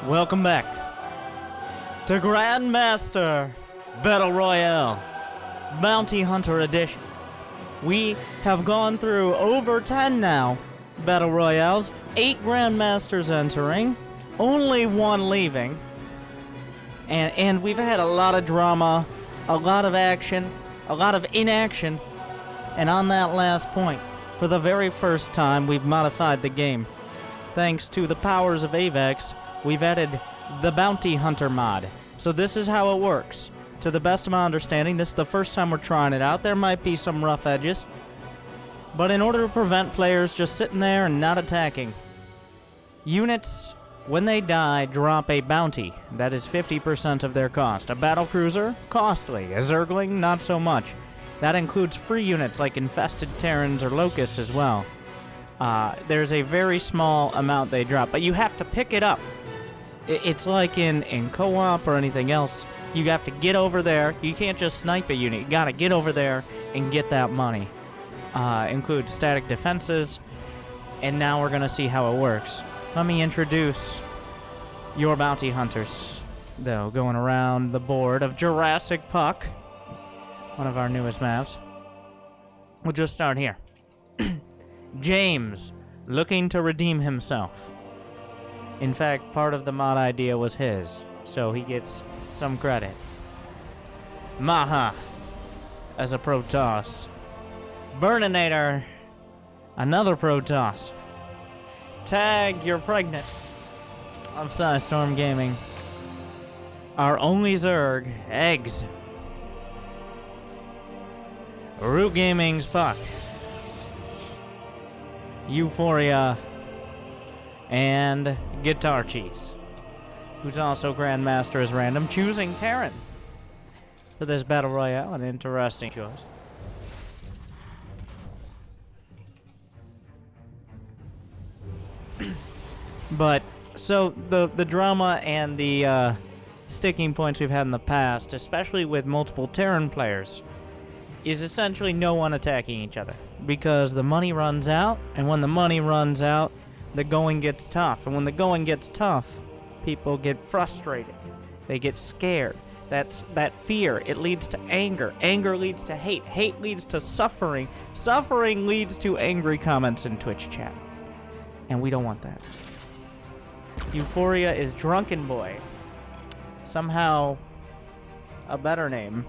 Welcome back to Grandmaster Battle Royale Bounty Hunter Edition. We have gone through over 10 now Battle Royales, 8 Grandmasters entering, only 1 leaving, and we've had a lot of drama, a lot of action, a lot of inaction, and on that last point, for the very first time, we've modified the game. Thanks to the powers of Avex, we've added the Bounty Hunter mod. So this is how it works. To the best of my understanding, this is the first time we're trying it out. There might be some rough edges. But in order to prevent players just sitting there and not attacking, units, when they die, drop a bounty. That is 50% of their cost. A battlecruiser, costly. A Zergling, not so much. That includes free units like infested Terrans or Locusts as well. There's a very small amount they drop, but you have to pick it up. It's like in co-op or anything else. You have to get over there. You can't just snipe a unit. You gotta get over there and get that money. Includes static defenses, and now we're gonna see how it works. Let me introduce your bounty hunters, though, going around the board of Jurassic Puck, one of our newest maps. We'll just start here. James, looking to redeem himself. In fact, part of the mod idea was his, so he gets some credit. Maha, as a Protoss. Burninator, another Protoss. Tag, you're pregnant. Of Storm Gaming. Our only Zerg, Eggs. Root Gaming's Puck. Euphoria, and Guitar Cheese, who's also Grandmaster as random, choosing Terran for this Battle Royale. An interesting choice. But, so, the drama and the sticking points we've had in the past, especially with multiple Terran players, is essentially no one attacking each other. Because the money runs out, and when the money runs out, the going gets tough. And when the going gets tough, people get frustrated. They get scared. That fear, it leads to anger. Anger leads to hate. Hate leads to suffering. Suffering leads to angry comments in Twitch chat. And we don't want that. Euphoria is Drunken Boy. Somehow a better name.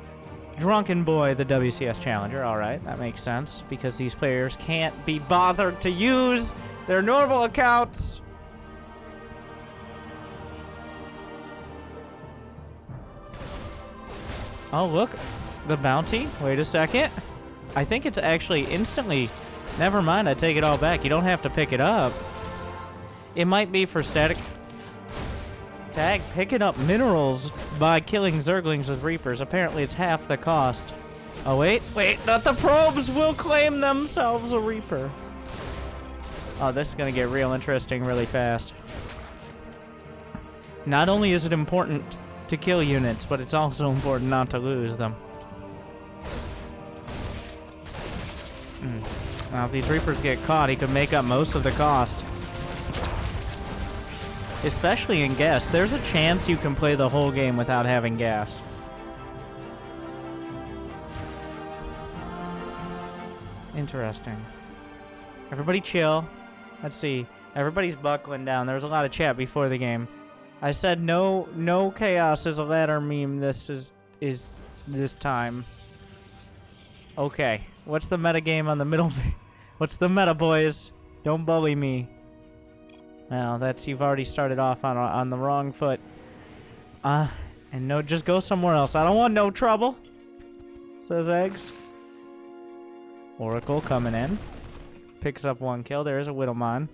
Drunken Boy, the WCS Challenger. Alright, that makes sense, because these players can't be bothered to use their normal accounts. Oh, look. The bounty? Wait a second. I think it's actually instantly... Never mind, I take it all back. You don't have to pick it up. It might be for static... Tag, picking up minerals by killing Zerglings with Reapers. Apparently it's half the cost. Oh, wait, not the probes will claim themselves a Reaper. Oh, this is gonna get real interesting really fast. Not only is it important to kill units, but it's also important not to lose them. Now, if these Reapers get caught, he could make up most of the cost. Especially in gas. There's a chance you can play the whole game without having gas. Interesting. Everybody chill. Let's see. Everybody's buckling down. There was a lot of chat before the game. I said no chaos is a ladder meme this time. Okay. What's the meta game on the middle? What's the meta, boys? Don't bully me. Well, you've already started off on the wrong foot. And no, just go somewhere else. I don't want no trouble, says Eggs. Oracle coming in. Picks up 1 kill. There's a Widowmine.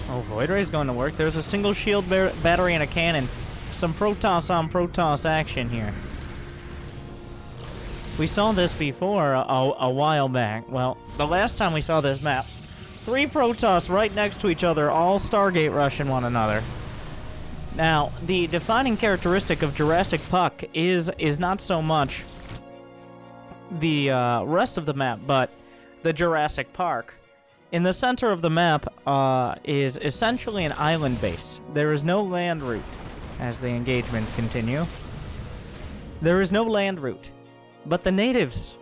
Oh, Void Ray's going to work. There's a single shield battery and a cannon. Some Protoss on Protoss action here. We saw this before a while back. Well, the last time we saw this map, 3 Protoss right next to each other, all Stargate rushing one another. Now, the defining characteristic of Jurassic Puck is not so much the rest of the map, but the Jurassic Park. In the center of the map is essentially an island base. There is no land route as the engagements continue. There is no land route. But the natives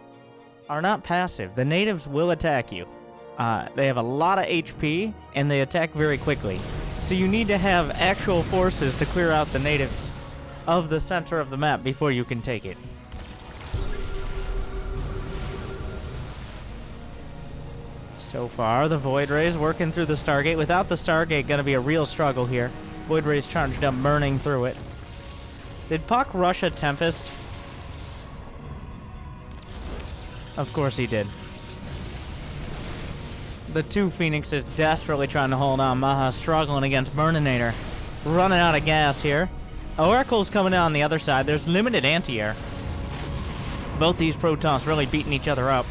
are not passive. The natives will attack you. They have a lot of HP, and they attack very quickly. So you need to have actual forces to clear out the natives of the center of the map before you can take it. So far, the Void Ray's working through the Stargate. Without the Stargate, gonna be a real struggle here. Void Ray's charged up, burning through it. Did Puck rush a Tempest? Of course he did. The two Phoenixes desperately trying to hold on. Maha struggling against Burninator. Running out of gas here. Oracle's coming out on the other side. There's limited anti-air. Both these Protons really beating each other up.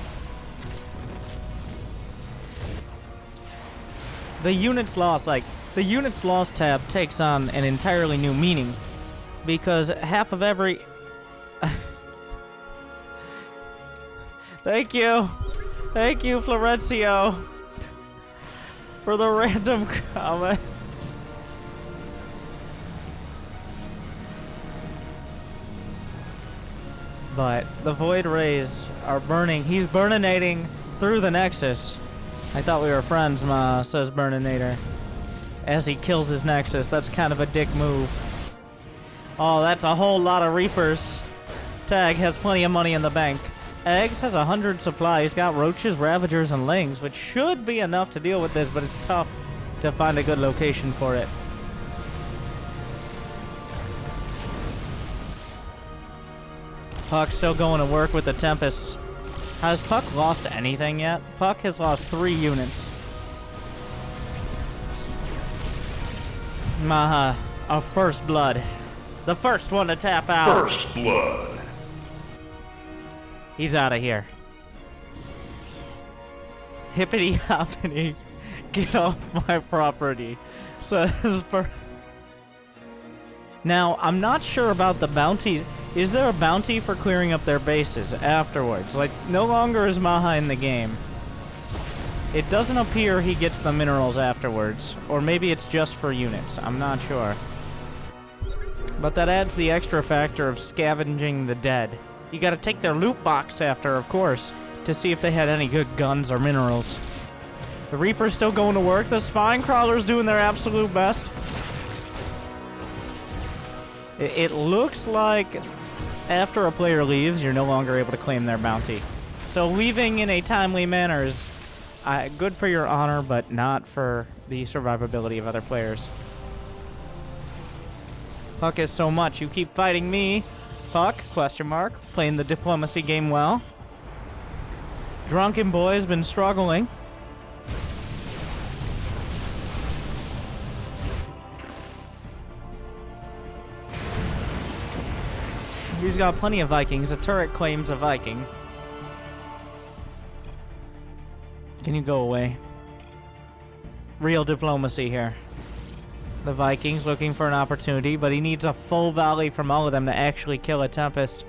The units lost, the units lost tab takes on an entirely new meaning. Because half of every... Thank you, Florencio, for the random comments. But the Void Rays are burning. He's burninating through the Nexus. I thought we were friends, Ma, says Burninator. As he kills his Nexus. That's kind of a dick move. Oh, that's a whole lot of Reapers. Tag has plenty of money in the bank. Eggs has 100 supply. He's got Roaches, Ravagers, and Lings, which should be enough to deal with this, but it's tough to find a good location for it. Puck still going to work with the Tempest. Has Puck lost anything yet? Puck has lost 3 units. Maha, a First Blood. The first one to tap out. First Blood. He's out of here. Hippity hoppity. Get off my property, says Bur. Now, I'm not sure about the bounty. Is there a bounty for clearing up their bases afterwards? Like, no longer is Maha in the game. It doesn't appear he gets the minerals afterwards. Or maybe it's just for units. I'm not sure. But that adds the extra factor of scavenging the dead. You gotta take their loot box after, of course, to see if they had any good guns or minerals. The Reaper's still going to work. The Spine Crawler's doing their absolute best. It looks like after a player leaves, you're no longer able to claim their bounty. So leaving in a timely manner is good for your honor, but not for the survivability of other players. Puck is so much. You keep fighting me. Puck, question mark. Playing the diplomacy game well. Drunken Boy's been struggling. He's got plenty of Vikings. A turret claims a Viking. Can you go away? Real diplomacy here. The Vikings looking for an opportunity, but he needs a full volley from all of them to actually kill a Tempest.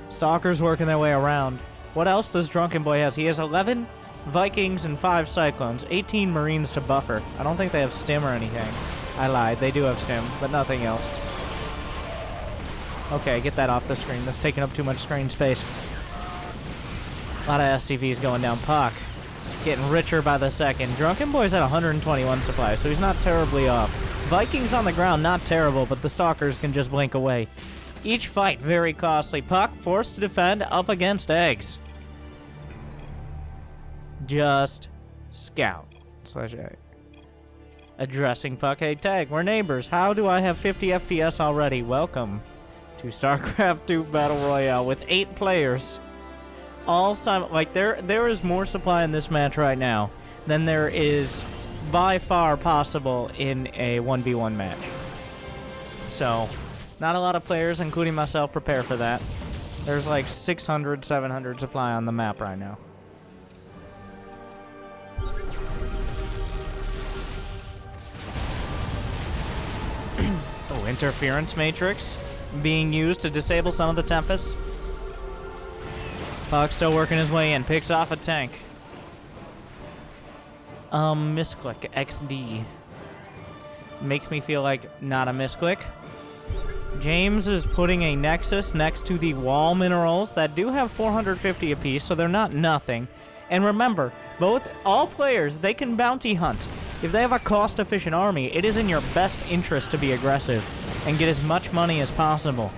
Stalkers working their way around. What else does Drunken Boy has? He has 11 Vikings and 5 Cyclones. 18 Marines to buffer. I don't think they have stim or anything. I lied. They do have stim, but nothing else. Okay, get that off the screen. That's taking up too much screen space. A lot of SCVs going down. Puck getting richer by the second. Drunken Boy's at 121 supply, so he's not terribly off. Vikings on the ground, not terrible, but the Stalkers can just blink away. Each fight very costly. Puck forced to defend up against Eggs. Just scout. Addressing Puck. Hey, Tag, we're neighbors. How do I have 50 FPS already? Welcome to StarCraft 2 Battle Royale with 8 players. All there is more supply in this match right now than there is by far possible in a 1v1 match. So, not a lot of players, including myself, prepare for that. There's like 600, 700 supply on the map right now. Oh, interference matrix being used to disable some of the Tempests. Puck still working his way in, picks off a tank. Misclick XD. Makes me feel like not a misclick. James is putting a Nexus next to the wall minerals that do have 450 apiece, so they're not nothing. And remember, all players, they can bounty hunt. If they have a cost-efficient army, it is in your best interest to be aggressive and get as much money as possible.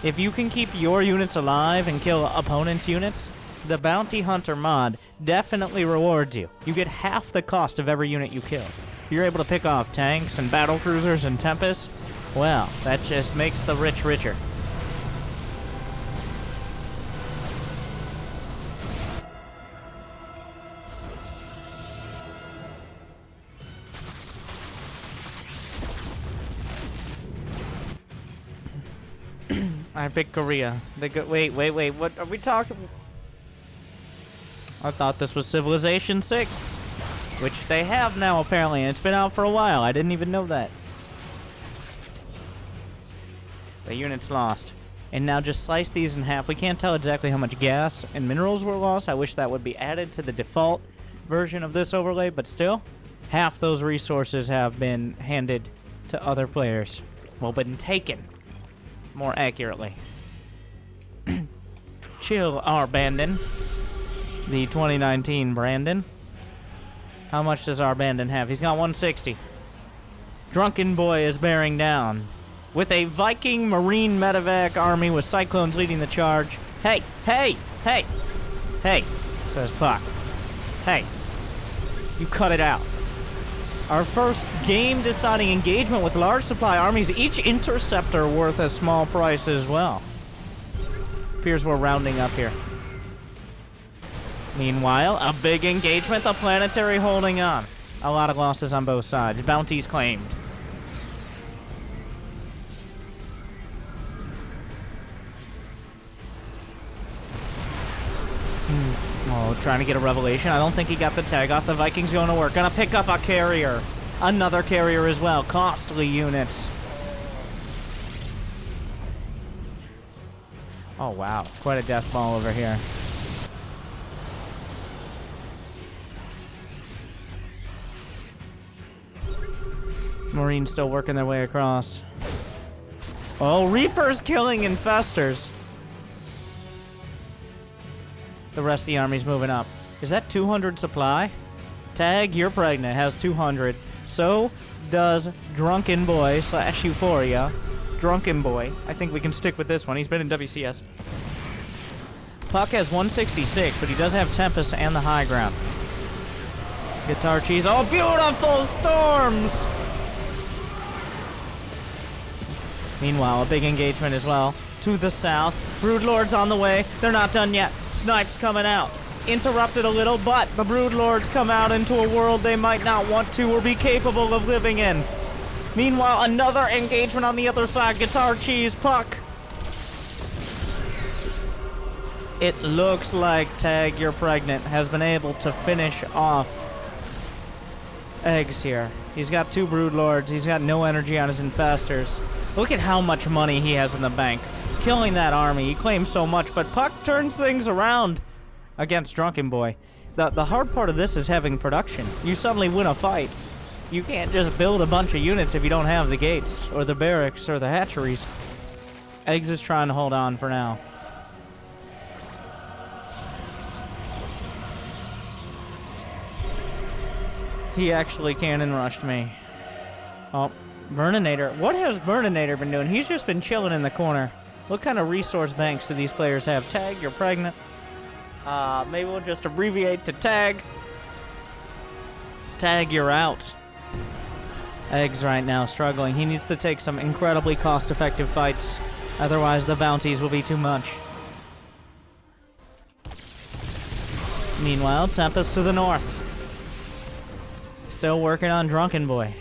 If you can keep your units alive and kill opponents' units, the Bounty Hunter mod definitely rewards you. You get half the cost of every unit you kill. If you're able to pick off tanks and battle cruisers and Tempests, well, that just makes the rich richer. I picked Korea. Wait, what are we talking? I thought this was Civilization 6, which they have now apparently, and it's been out for a while. I didn't even know that. The unit's lost. And now just slice these in half. We can't tell exactly how much gas and minerals were lost. I wish that would be added to the default version of this overlay, but still, half those resources have been handed to other players. Well, been taken. More accurately. Chill, our Bandon. The 2019 Brandon. How much does our Bandon have? He's got 160. Drunken Boy is bearing down. With a Viking Marine medevac army with Cyclones leading the charge. Hey, says Puck. Hey, you cut it out. Our first game-deciding engagement with large supply armies, each interceptor worth a small price as well. Appears we're rounding up here. Meanwhile, a big engagement, the Planetary holding on. A lot of losses on both sides. Bounties claimed. Oh, trying to get a revelation. I don't think he got the tag off. The Vikings going to work. Gonna pick up a carrier. Another carrier as well. Costly units. Oh, wow. Quite a death ball over here. Marines still working their way across. Oh, Reapers killing infestors. The rest of the army's moving up. Is that 200 supply? Tag, you're pregnant, has 200. So does Drunken Boy / Euphoria. Drunken Boy. I think we can stick with this one. He's been in WCS. Puck has 166, but he does have Tempest and the high ground. Guitar cheese. Oh, beautiful storms! Meanwhile, a big engagement as well. To the south. Broodlords on the way. They're not done yet. Snipes coming out. Interrupted a little, but the Broodlords come out into a world they might not want to or be capable of living in. Meanwhile, another engagement on the other side. Guitar cheese, Puck. It looks like Tag, you're pregnant, has been able to finish off Eggs here. He's got 2 Broodlords. He's got no energy on his infestors. Look at how much money he has in the bank. Killing that army. He claims so much, but Puck turns things around against Drunken Boy. The hard part of this is having production. You suddenly win a fight. You can't just build a bunch of units if you don't have the gates, or the barracks, or the hatcheries. Eggs is trying to hold on for now. He actually cannon rushed me. Oh, Burninator. What has Burninator been doing? He's just been chilling in the corner. What kind of resource banks do these players have? Tag, you're pregnant. Maybe we'll just abbreviate to Tag. Tag, you're out. Eggs right now struggling. He needs to take some incredibly cost-effective fights. Otherwise, the bounties will be too much. Meanwhile, Tempest to the north. Still working on Drunken Boy.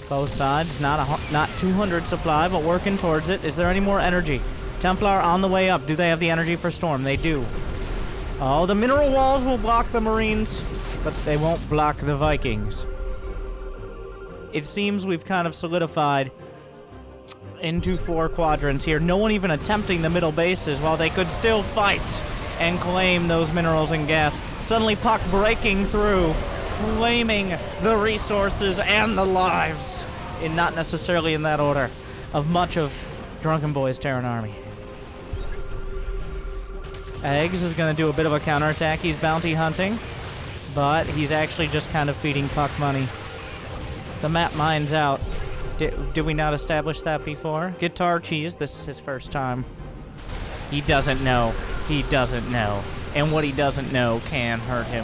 Both sides, not 200 supply, but working towards it. Is there any more energy? Templar on the way up. Do they have the energy for Storm? They do. Oh, the mineral walls will block the Marines, but they won't block the Vikings. It seems we've kind of solidified into 4 quadrants here. No one even attempting the middle bases while they could still fight and claim those minerals and gas. Suddenly Puck breaking through, claiming the resources and the lives, and not necessarily in that order, of much of Drunken Boy's Terran army. Eggs is going to do a bit of a counterattack. He's bounty hunting, but he's actually just kind of feeding Puck money. The map mines out. Did we not establish that before? Guitar Cheese, this is his first time. He doesn't know. He doesn't know. And what he doesn't know can hurt him.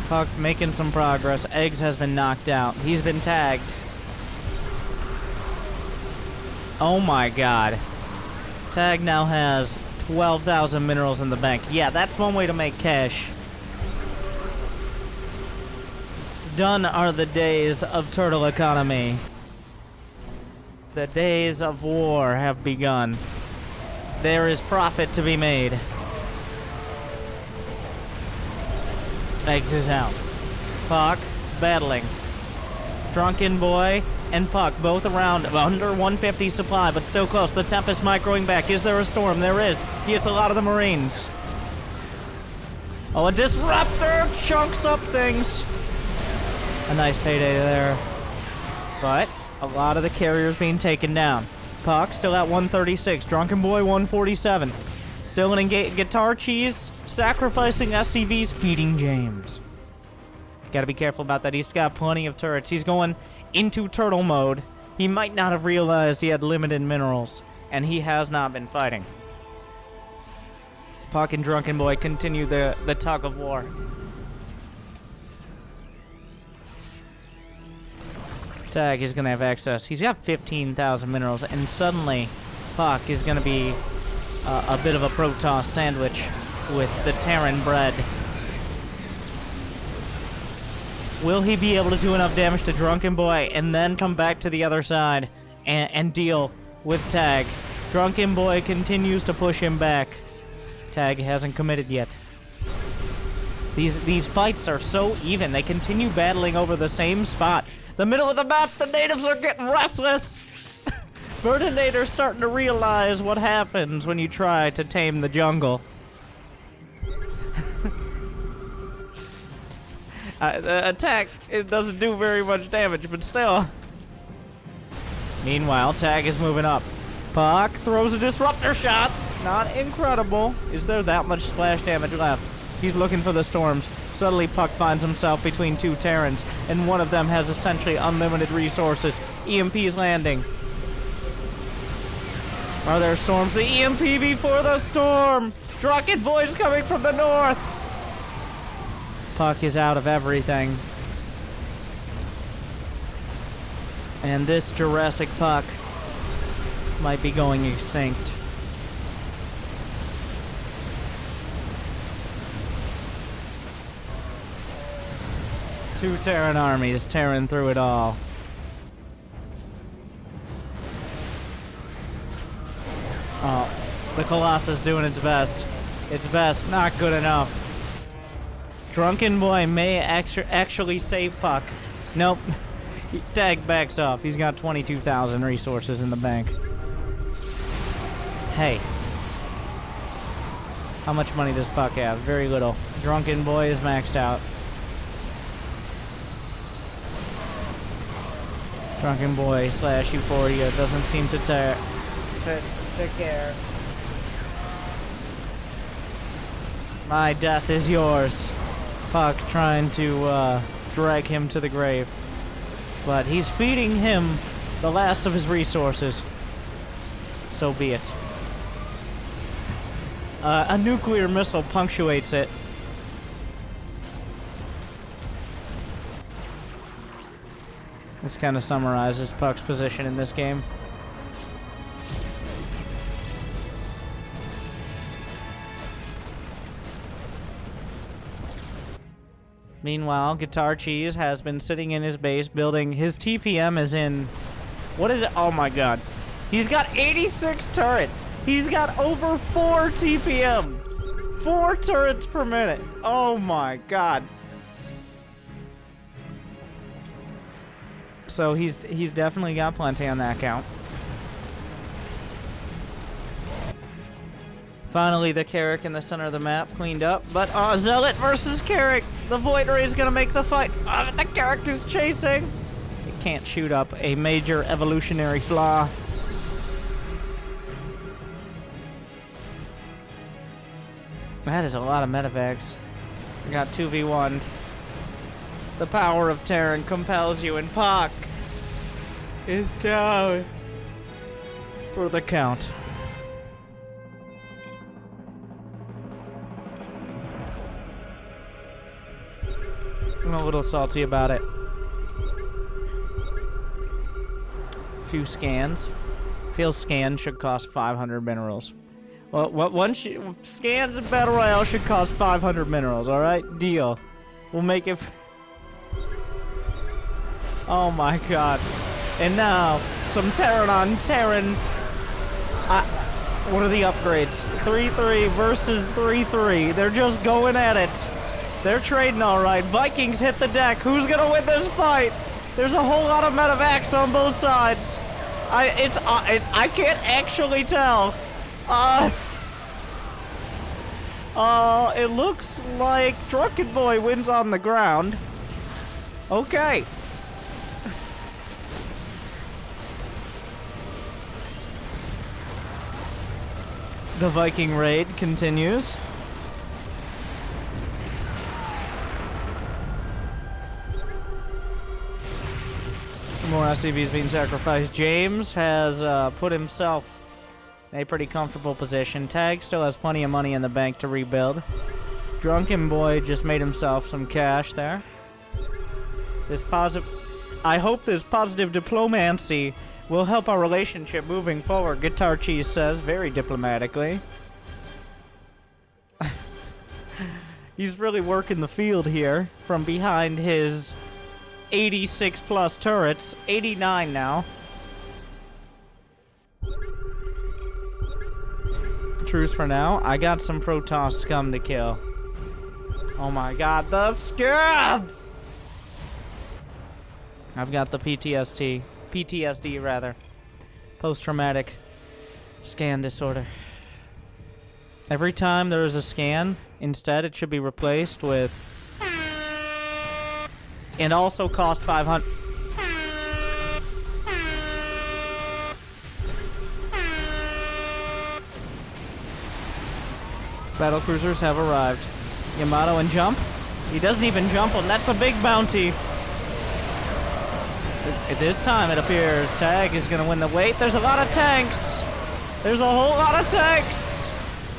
Puck making some progress. Eggs has been knocked out. He's been tagged. Oh my god. Tag now has 12,000 minerals in the bank. Yeah, that's one way to make cash. Done are the days of turtle economy. The days of war have begun. There is profit to be made. Eggs is out. Puck battling. Drunken Boy and Puck both around under 150 supply, but still close. The Tempest microing back. Is there a storm? There is. He hits a lot of the Marines. Oh, a Disruptor chunks up things. A nice payday there. But a lot of the carriers being taken down. Puck still at 136. Drunken Boy 147. Still an Guitar Cheese, sacrificing SCVs, feeding James. Gotta be careful about that. He's got plenty of turrets. He's going into turtle mode. He might not have realized he had limited minerals, and he has not been fighting. Puck and Drunken Boy continue the tug of war. Tag is gonna have access. He's got 15,000 minerals, and suddenly Puck is gonna be a bit of a Protoss sandwich with the Terran bread. Will he be able to do enough damage to Drunken Boy and then come back to the other side and deal with Tag? Drunken Boy continues to push him back. Tag hasn't committed yet. These fights are so even. They continue battling over the same spot. The middle of the map, the natives are getting restless. Burninator's starting to realize what happens when you try to tame the jungle. The attack, it doesn't do very much damage, but still. Meanwhile, Tag is moving up. Puck throws a Disruptor shot. Not incredible. Is there that much splash damage left? He's looking for the storms. Suddenly, Puck finds himself between two Terrans, and one of them has essentially unlimited resources. EMP's landing. Are there storms? The EMP before the storm! Drunken Boy's coming from the north! Puck is out of everything. And this Jurassic Puck might be going extinct. Two Terran armies tearing through it all. Oh, the Colossus doing its best. Its best, not good enough. Drunken Boy may actually save Puck. Nope. Tag backs off. He's got 22,000 resources in the bank. Hey. How much money does Puck have? Very little. Drunken Boy is maxed out. Drunken Boy / Euphoria doesn't seem to care. My death is yours. Puck trying to drag him to the grave. But he's feeding him the last of his resources. So be it. A nuclear missile punctuates it. This kind of summarizes Puck's position in this game. Meanwhile, Guitar Cheese has been sitting in his base building. His TPM is in... What is it? Oh my god. He's got 86 turrets. He's got over 4 TPM. 4 turrets per minute. Oh my god. So he's definitely got plenty on that count. Finally, the Carrick in the center of the map cleaned up. But, Zealot versus Carrick. The Void Ray is going to make the fight. The Carrick is chasing. It can't shoot up a major evolutionary flaw. That is a lot of medevacs. We got 2v1. The power of Terran compels you, and Pak is down for the count. I'm a little salty about it. Few scans. Feels scans should cost 500 minerals. Well, scans in Battle Royale should cost 500 minerals, alright? Deal. We'll make it... Oh my god. And now, some Terran on Terran. What are the upgrades? 3-3 versus 3-3. They're just going at it. They're trading alright. Vikings hit the deck. Who's gonna win this fight? There's a whole lot of medevacs on both sides. I can't actually tell. It looks like Drunken Boy wins on the ground. Okay. The Viking raid continues. More SCVs being sacrificed. James has put himself in a pretty comfortable position. Tag still has plenty of money in the bank to rebuild. Drunken Boy just made himself some cash there. I hope this positive diplomacy will help our relationship moving forward, Guitar Cheese says, very diplomatically. He's really working the field here from behind his 86 plus turrets. 89 now. Truce for now. I got some Protoss scum to kill. Oh my god, the scabs! I've got the PTSD rather. Post-traumatic scan disorder. Every time there is a scan, instead it should be replaced with... And also cost 500... Battle cruisers have arrived. Yamato and jump. He doesn't even jump, and that's a big bounty. At this time, it appears Tag is going to win the weight. There's a lot of tanks. There's a whole lot of tanks.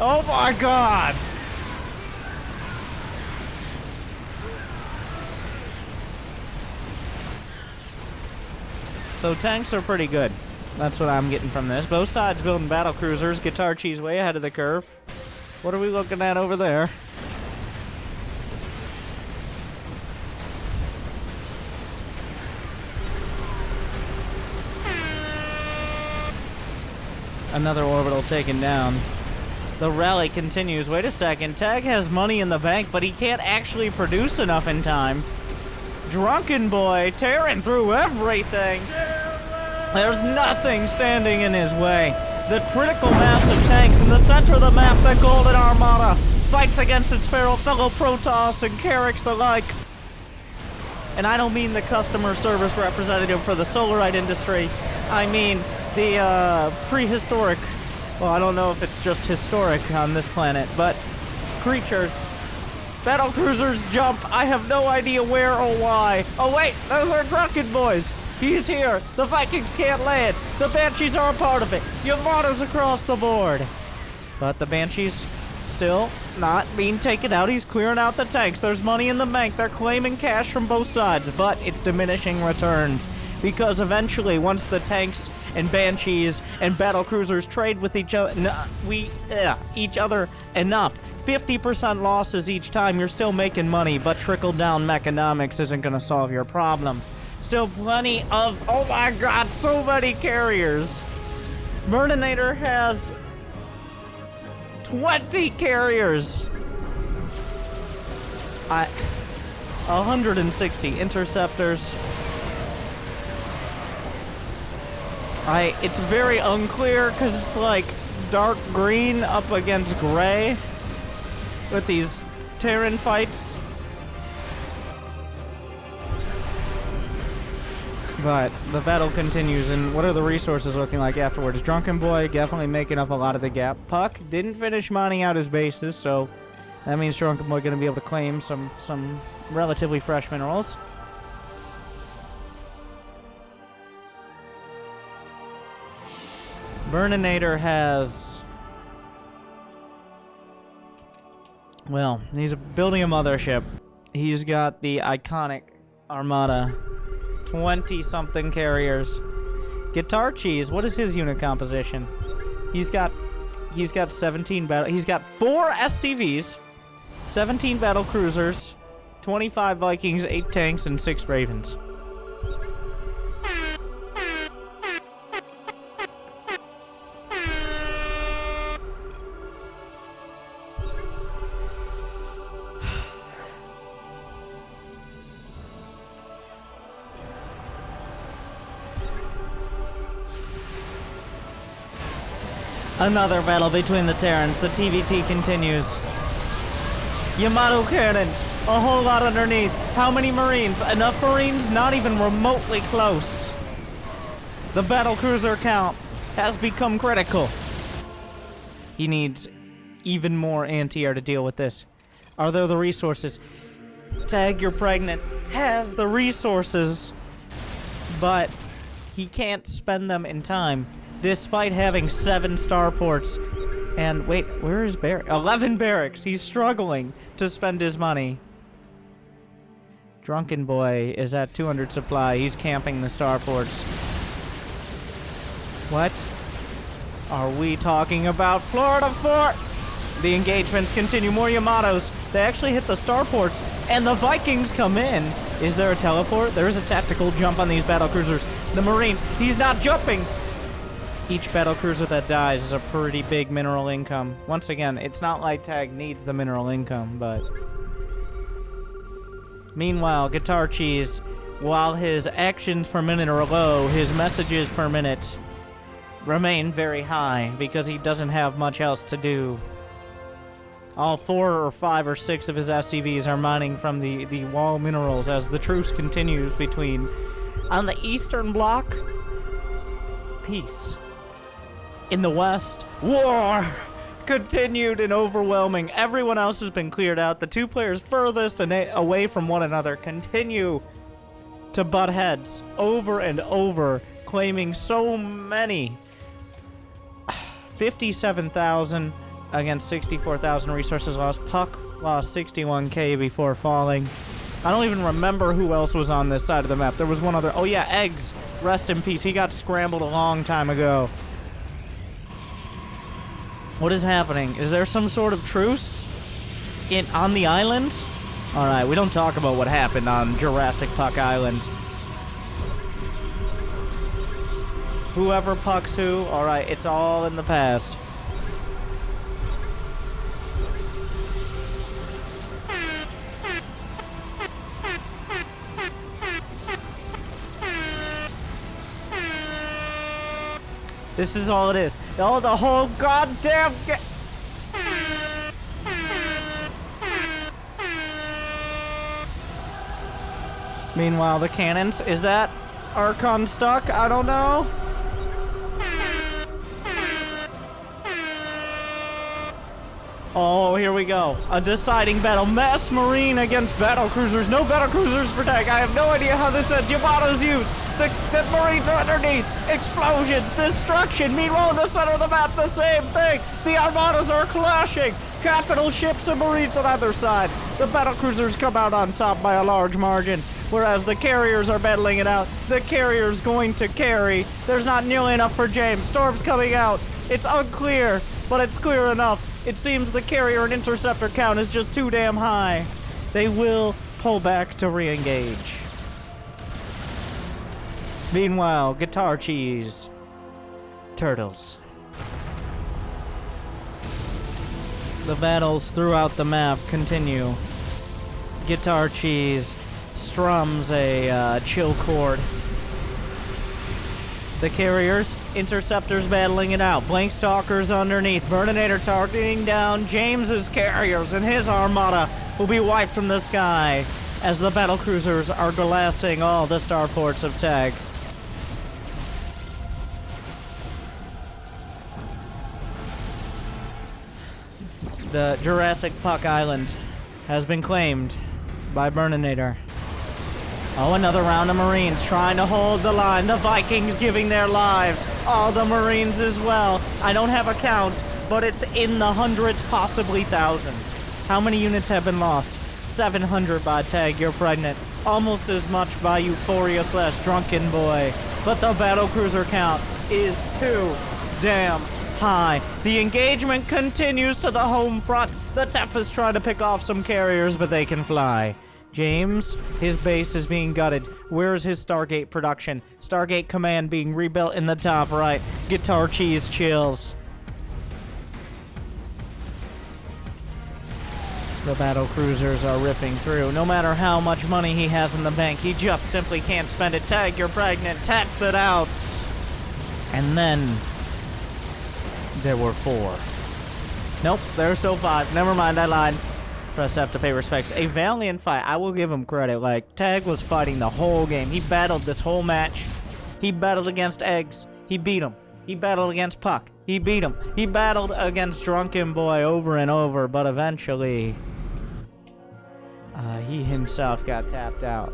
Oh my god. So tanks are pretty good. That's what I'm getting from this. Both sides building battle cruisers. Guitar Cheese way ahead of the curve. What are we looking at over there? Another orbital taken down. The rally continues. Wait a second. Tag has money in the bank, but he can't actually produce enough in time. Drunken Boy tearing through everything. There's nothing standing in his way. The critical mass of tanks in the center of the map, the Golden Armada, fights against its fellow Protoss and Carracks alike. And I don't mean the customer service representative for the Solarite industry. I mean the prehistoric, well, I don't know if it's just historic on this planet, but creatures. Battle cruisers jump. I have no idea where or why. Oh wait, those are Drunken Boys. He's here. The Vikings can't land. The Banshees are a part of it. Yamato's across the board. But the Banshees still not being taken out. He's clearing out the tanks. There's money in the bank. They're claiming cash from both sides, but it's diminishing returns. Because eventually, once the tanks and Banshees and battle cruisers trade with each other, each other enough, 50% losses each time, you're still making money, but trickle-down economics isn't going to solve your problems. Still plenty of, oh my god, so many carriers. Murdinator has 20 carriers. 160 interceptors. It's very unclear because it's like dark green up against gray with these Terran fights. But the battle continues, and what are the resources looking like afterwards? Drunken Boy definitely making up a lot of the gap. Puck didn't finish mining out his bases, so that means Drunken Boy going to be able to claim some relatively fresh minerals. Burninator has... well, he's building a mothership. He's got the iconic Armada. 20-something carriers. Guitar Cheese, what is his unit composition? He's got 17 battle... he's got 4 SCVs, 17 battle cruisers, 25 Vikings, 8 tanks, and 6 Ravens. Another battle between the Terrans. The TVT continues. Yamato cannons. A whole lot underneath. How many Marines? Enough Marines? Not even remotely close. The battlecruiser count has become critical. He needs even more anti-air to deal with this. Are there the resources? Tag, you're pregnant. Has the resources, but he can't spend them in time. Despite having 7 starports. And wait, where is barracks? 11 barracks. He's struggling to spend his money. Drunken Boy is at 200 supply. He's camping the starports. What are we talking about? Florida Fort! The engagements continue. More Yamatos. They actually hit the starports, and the Vikings come in. Is there a teleport? There is a tactical jump on these battlecruisers. The Marines. He's not jumping. Each battlecruiser that dies is a pretty big mineral income. Once again, it's not like Tag needs the mineral income, but... meanwhile, Guitar Cheese, while his actions per minute are low, his messages per minute remain very high because he doesn't have much else to do. All 4 or 5 or 6 of his SCVs are mining from the wall minerals as the truce continues between... on the eastern block, peace. In the west, war continued and overwhelming. Everyone else has been cleared out. The 2 players furthest away from one another continue to butt heads over and over, claiming so many. 57,000 against 64,000 resources lost. Puck lost 61k before falling. I don't even remember who else was on this side of the map. There was one other. Oh yeah, Eggs. Rest in peace. He got scrambled a long time ago. What is happening? Is there some sort of truce on the island? Alright, we don't talk about what happened on Jurassic Puck Island. Whoever pucks who, alright, it's all in the past. This is all it is. Oh, the whole goddamn Meanwhile, the cannons. Is that Archon stuck? I don't know. Oh, here we go. A deciding battle. Mass Marine against battlecruisers. No battlecruisers for Tag. I have no idea how this ends. Yamato's used. The Marines are underneath. Explosions. Destruction. Meanwhile, in the center of the map, the same thing. The Armadas are clashing. Capital ships and Marines on either side. The battlecruisers come out on top by a large margin, whereas the carriers are battling it out. The carrier's going to carry. There's not nearly enough for James. Storm's coming out. It's unclear, but it's clear enough. It seems the carrier and interceptor count is just too damn high. They will pull back to re-engage. Meanwhile, Guitar Cheese. Turtles. The battles throughout the map continue. Guitar Cheese strums a chill chord. The carriers, interceptors battling it out. Blank Stalkers underneath. Burninator targeting down James's carriers, and his armada will be wiped from the sky as the battle cruisers are glassing all the starports of Tag. The Jurassic Puck Island has been claimed by Burninator. Oh, another round of Marines trying to hold the line. The Vikings giving their lives. All the Marines as well. I don't have a count, but it's in the hundreds, possibly thousands. How many units have been lost? 700 by Tag, you're pregnant. Almost as much by Euphoria/Drunken Boy. But the battlecruiser count is too damn high. The engagement continues to the home front. The Tempest try to pick off some carriers, but they can fly. James, his base is being gutted. Where is his Stargate production? Stargate Command being rebuilt in the top right. Guitar Cheese chills. The battle cruisers are ripping through. No matter how much money he has in the bank, he just simply can't spend it. Tag, you're pregnant. Taps it out. And then there were 4. Nope, there are still 5. Never mind, I lied. Press F to pay respects. A valiant fight. I will give him credit. Like, Tag was fighting the whole game. He battled this whole match. He battled against Eggs. He beat him. He battled against Puck. He beat him. He battled against Drunken Boy over and over, but eventually he himself got tapped out.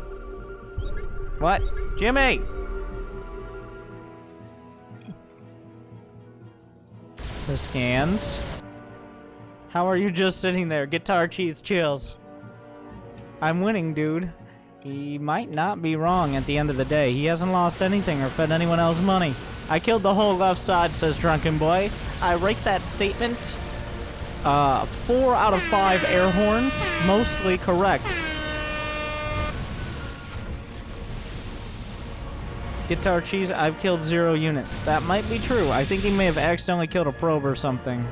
What? Jimmy! The scans. How are you just sitting there? Guitar Cheese chills. I'm winning, dude. He might not be wrong at the end of the day. He hasn't lost anything or fed anyone else money. I killed the whole left side, says Drunken Boy. I rate that statement 4 out of 5 air horns. Mostly correct. Guitar Cheese, I've killed 0 units. That might be true. I think he may have accidentally killed a probe or something.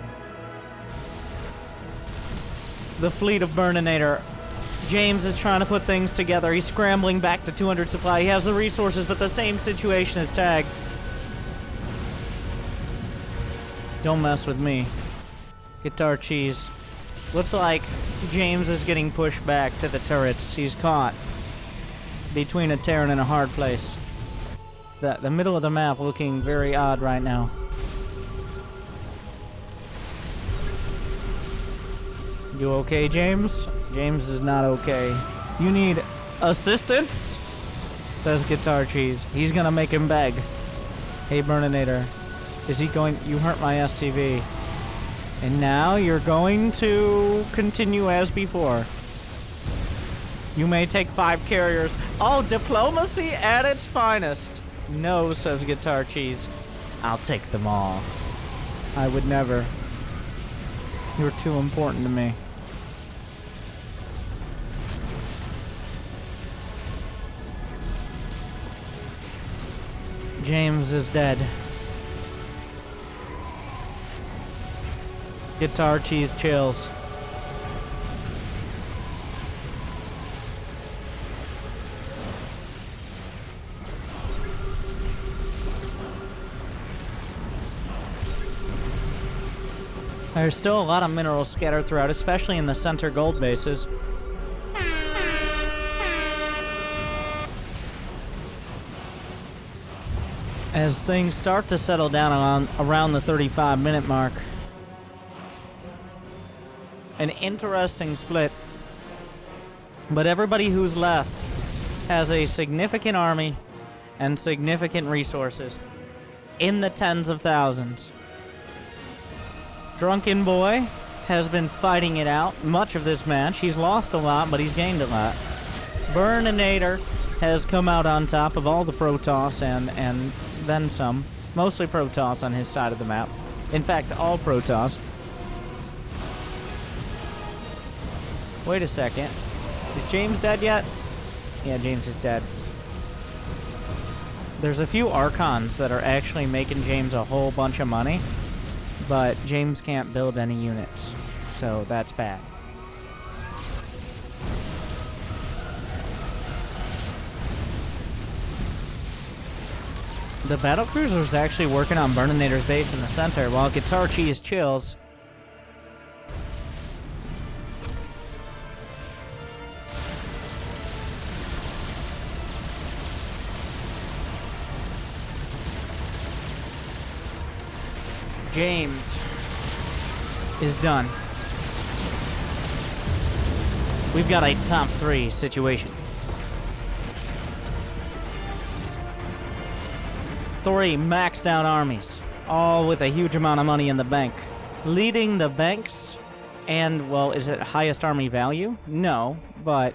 The fleet of Burninator. James is trying to put things together. He's scrambling back to 200 supply. He has the resources, but the same situation as Tag. Don't mess with me. Guitar Cheese. Looks like James is getting pushed back to the turrets. He's caught between a Terran and a hard place. The middle of the map looking very odd right now. You okay, James? James is not okay. You need assistance? Says Guitar Cheese. He's gonna make him beg. Hey, Burninator. Is he going... You hurt my SCV. And now you're going to continue as before. You may take 5 carriers. Oh, diplomacy at its finest. No, says Guitar Cheese. I'll take them all. I would never. You're too important to me. James is dead. Guitar Cheese chills. There's still a lot of minerals scattered throughout, especially in the center gold bases. As things start to settle down around the 35-minute mark. An interesting split. But everybody who's left has a significant army and significant resources in the tens of thousands. Drunken Boy has been fighting it out much of this match. He's lost a lot, but he's gained a lot. Burninator has come out on top of all the Protoss and then some. Mostly Protoss on his side of the map. In fact, all Protoss. Wait a second. Is James dead yet? Yeah, James is dead. There's a few Archons that are actually making James a whole bunch of money. But James can't build any units, so that's bad. The battlecruiser's actually working on Burninator's base in the center, while Guitar Cheese chills. James is done. We've got a top 3 situation. 3 maxed out armies, all with a huge amount of money in the bank. Leading the banks, and, well, is it highest army value? No, but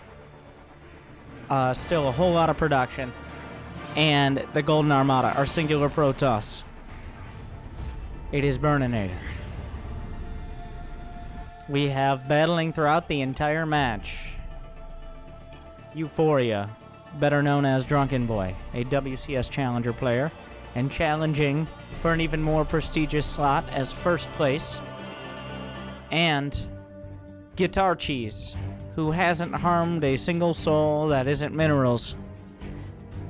still a whole lot of production. And the Golden Armada, our singular Protoss. It is Burninator. We have battling throughout the entire match Euphoria, better known as Drunken Boy, a WCS Challenger player, and challenging for an even more prestigious slot as first place, and Guitar Cheese, who hasn't harmed a single soul that isn't minerals,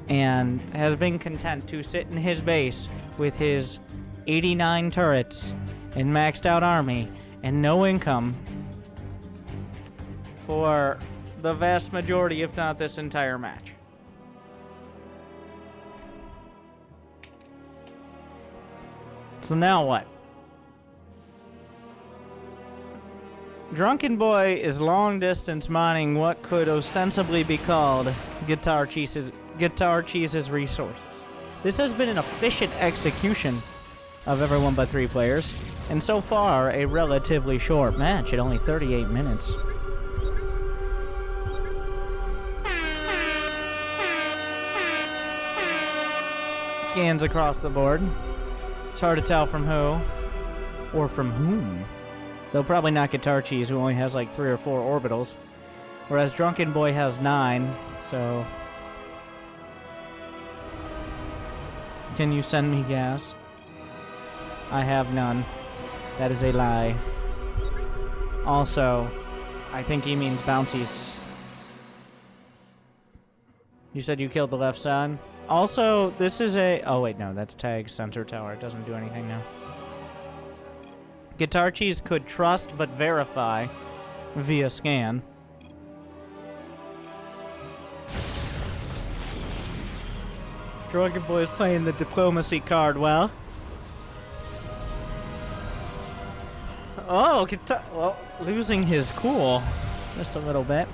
and has been content to sit in his base with his 89 turrets and maxed out army and no income for the vast majority, if not this entire match. So now what? Drunken Boy is long distance mining what could ostensibly be called Guitar Cheese's resources. This has been an efficient execution of everyone but 3 players, and so far a relatively short match at only 38 minutes. Scans across the board. It's hard to tell from who, or from whom. Though probably not Guitar Cheese, who only has like 3 or 4 orbitals, whereas Drunken Boy has 9, so... Can you send me gas? I have none. That is a lie. Also, I think he means bounties. You said you killed the left side? Also, this is a... Oh, wait, no, that's tag center tower. It doesn't do anything now. Guitar Cheese could trust but verify via scan. Drunken Boy's playing the diplomacy card well. Oh, well, losing his cool just a little bit.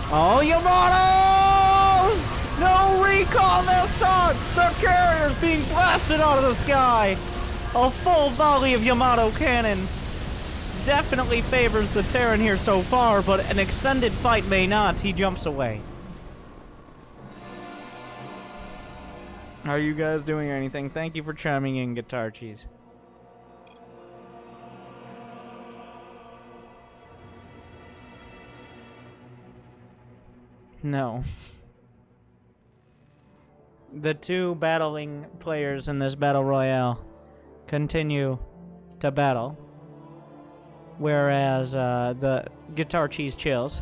Oh, Yamatos! No recon this time! The carrier's being blasted out of the sky! A full volley of Yamato cannon definitely favors the Terran here so far, but an extended fight may not. He jumps away. Are you guys doing anything? Thank you for chiming in, Guitar Cheese. No. The 2 battling players in this battle royale continue to battle, whereas the Guitar Cheese chills.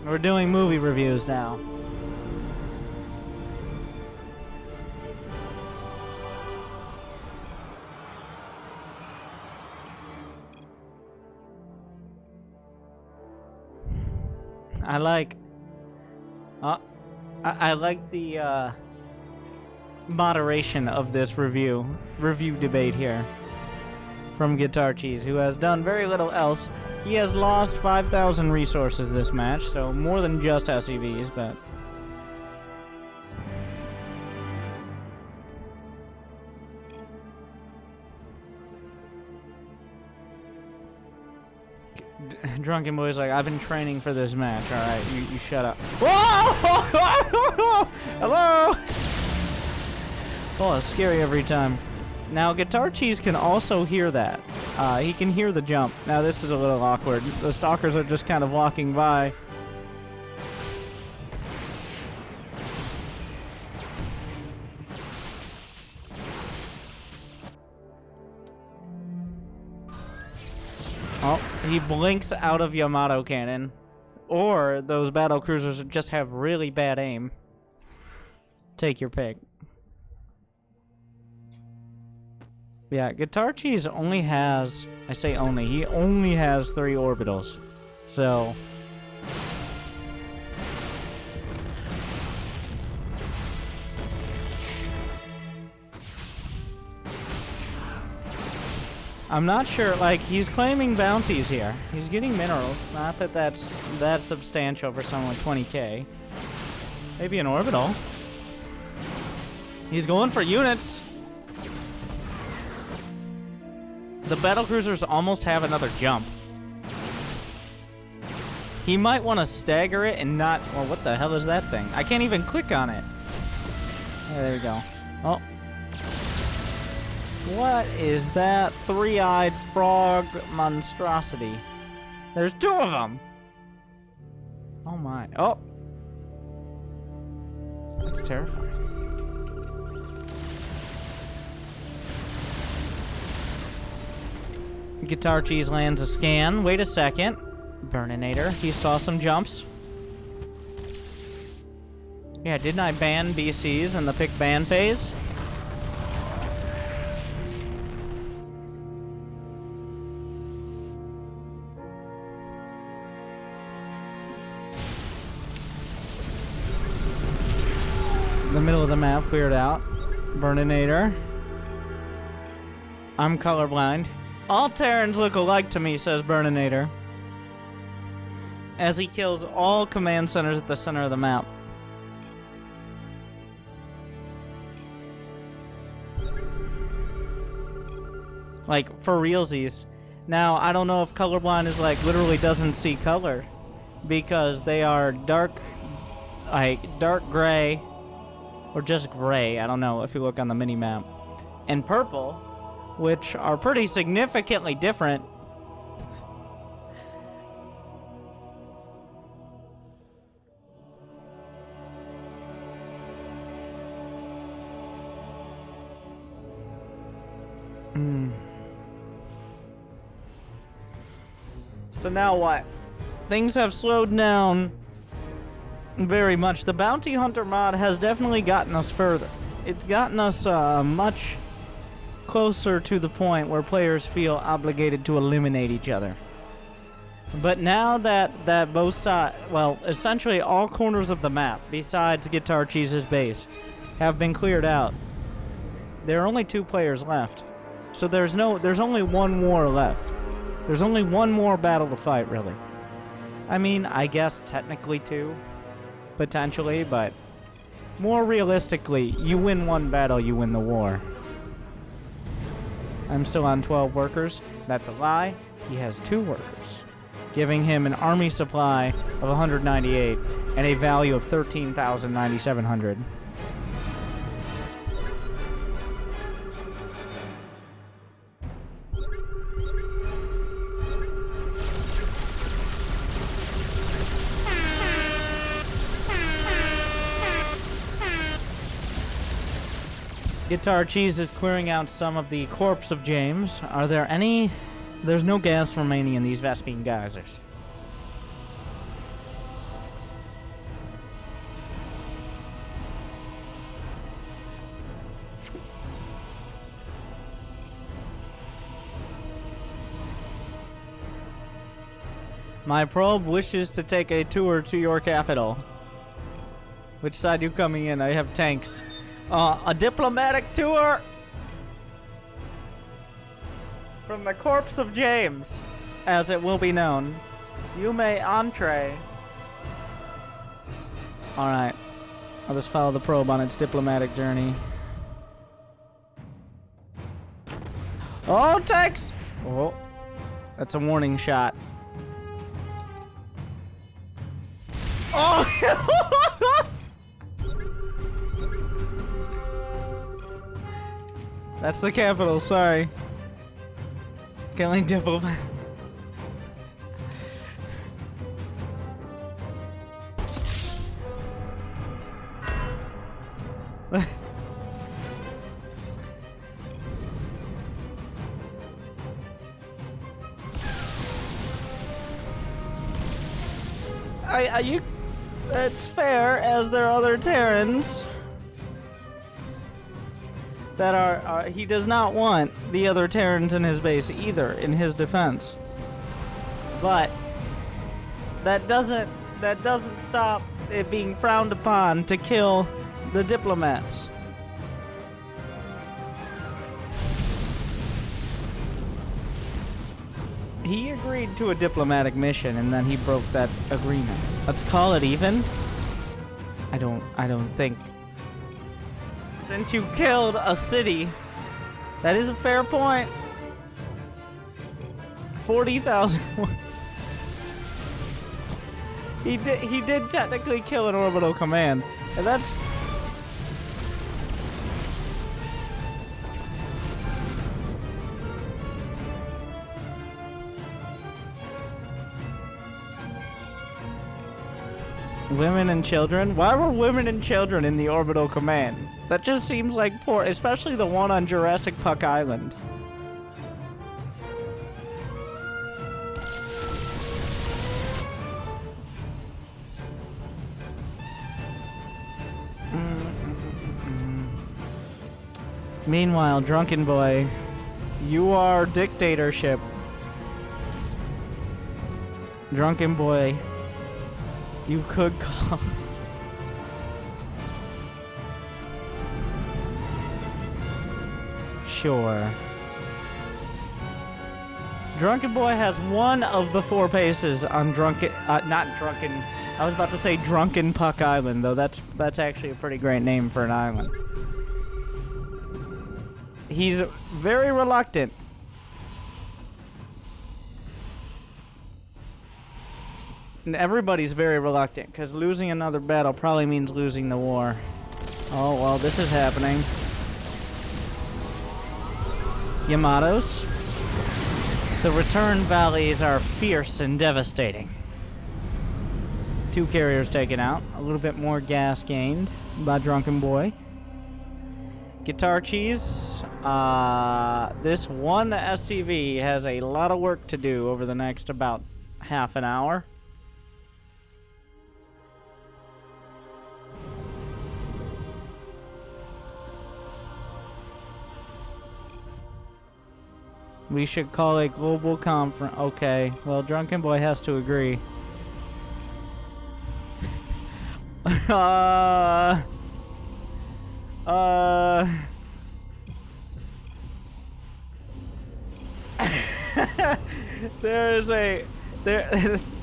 We're doing movie reviews now. I like the moderation of this review debate here from Guitar Cheese, who has done very little else. He has lost 5,000 resources this match, so more than just SEVs, but... Drunken Boy's like, I've been training for this match. All right, you shut up. Whoa! Hello! Oh, it's scary every time. Now, Guitar Cheese can also hear that. He can hear the jump. Now, this is a little awkward. The stalkers are just kind of walking by. Oh, he blinks out of Yamato Cannon. Or those battle cruisers just have really bad aim. Take your pick. Yeah, Guitar Cheese only has... I say only. He only has 3 orbitals. So... I'm not sure, like, he's claiming bounties here. He's getting minerals. Not that that's that substantial for someone with 20k. Maybe an orbital. He's going for units. The battlecruisers almost have another jump. He might want to stagger it and not... Well, what the hell is that thing? I can't even click on it. Yeah, there we go. Oh. What is that 3-eyed frog monstrosity? There's 2 of them! Oh my. Oh! That's terrifying. Guitar Cheese lands a scan. Wait a second. Burninator. He saw some jumps. Yeah, didn't I ban BCs in the pick ban phase? The middle of the map cleared out. Burninator. I'm colorblind. All Terrans look alike to me, says Burninator. As he kills all command centers at the center of the map. Like, for realsies. Now, I don't know if colorblind is like literally doesn't see color. Because they are dark, like, dark gray. Or just gray, I don't know if you look on the mini-map. And purple, which are pretty significantly different. So now what? Things have slowed down very much. The Bounty Hunter mod has definitely gotten us further. It's gotten us much closer to the point where players feel obligated to eliminate each other. But now that both sides, well, essentially all corners of the map, besides Guitar Cheese's base, have been cleared out, there are only 2 players left. So there's only 1 war left. There's only 1 more battle to fight, really. I mean, I guess technically 2. Potentially, but more realistically, you win 1 battle, you win the war. I'm still on 12 workers. That's a lie. He has 2 workers, giving him an army supply of 198 and a value of 13,9,700. Guitar Cheese is clearing out some of the corpse of James. Are there any... There's no gas remaining in these Vespine geysers. My probe wishes to take a tour to your capital. Which side are you coming in? I have tanks. A diplomatic tour from the corpse of James, as it will be known. You may entree. Alright. I'll just follow the probe on its diplomatic journey. Oh, tanks! Oh, that's a warning shot. Oh! That's the capital, sorry. Killing diplomat. It's fair, as there are other Terrans that are, he does not want the other Terrans in his base either, in his defense. But that doesn't stop it being frowned upon to kill the diplomats. He agreed to a diplomatic mission and then he broke that agreement. Let's call it even. I don't think. Since you killed a city, that is a fair point. 40,000. He did technically kill an orbital command, and that's. Women and children? Why were women and children in the orbital command? That just seems like poor, especially the one on Jurassic Puck Island. Meanwhile, Drunken Boy, you are dictatorship. Drunken Boy, you could call. Sure. Drunken Boy has one of the 4 bases on Drunken, not Drunken. I was about to say Drunken Puck Island, though that's actually a pretty great name for an island. He's very reluctant. And everybody's very reluctant, because losing another battle probably means losing the war. Oh, well, this is happening. Yamatos. The return valleys are fierce and devastating. 2 carriers taken out. A little bit more gas gained by Drunken Boy. Guitar Cheese. This one SCV has a lot of work to do over the next about half an hour. We should call a global conference. Okay, well, Drunken Boy has to agree.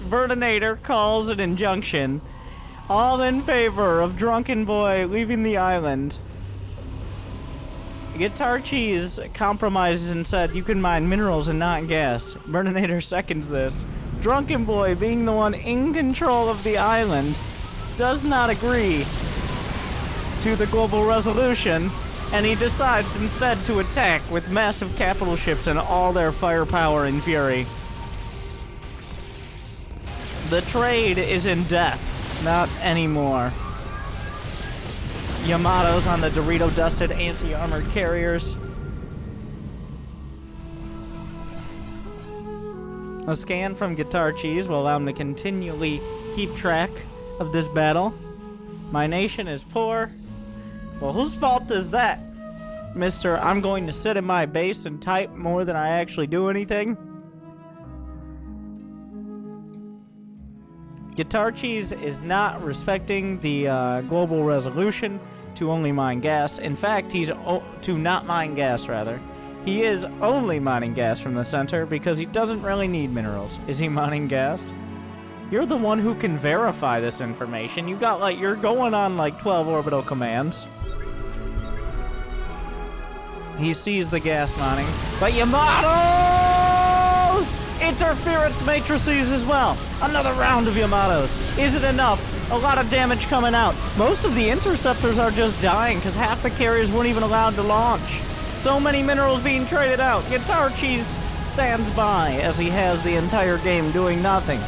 Burninator calls an injunction. All in favor of Drunken Boy leaving the island. Guitar Cheese compromises and said you can mine minerals and not gas. Burninator seconds this. Drunken Boy, being the one in control of the island, does not agree to the global resolution, and he decides instead to attack with massive capital ships and all their firepower and fury. The trade is in death, not anymore. Yamato's on the Dorito-dusted anti-armored carriers. A scan from Guitar Cheese will allow him to continually keep track of this battle. My nation is poor. Well, whose fault is that, Mr. I'm going to sit in my base and type more than I actually do anything? Guitar Cheese is not respecting the global resolution to only mine gas. In fact, he's to not mine gas, rather. He is only mining gas from the center because he doesn't really need minerals. Is he mining gas? You're the one who can verify this information. You got like, you're going on like 12 orbital commands. He sees the gas mining. But Yamato's interference matrices as well. Another round of Yamatos. Is it enough A lot of damage coming out. Most of the interceptors are just dying because half the carriers weren't even allowed to launch. So many minerals being traded out. Guitar Cheese stands by as he has the entire game doing nothing.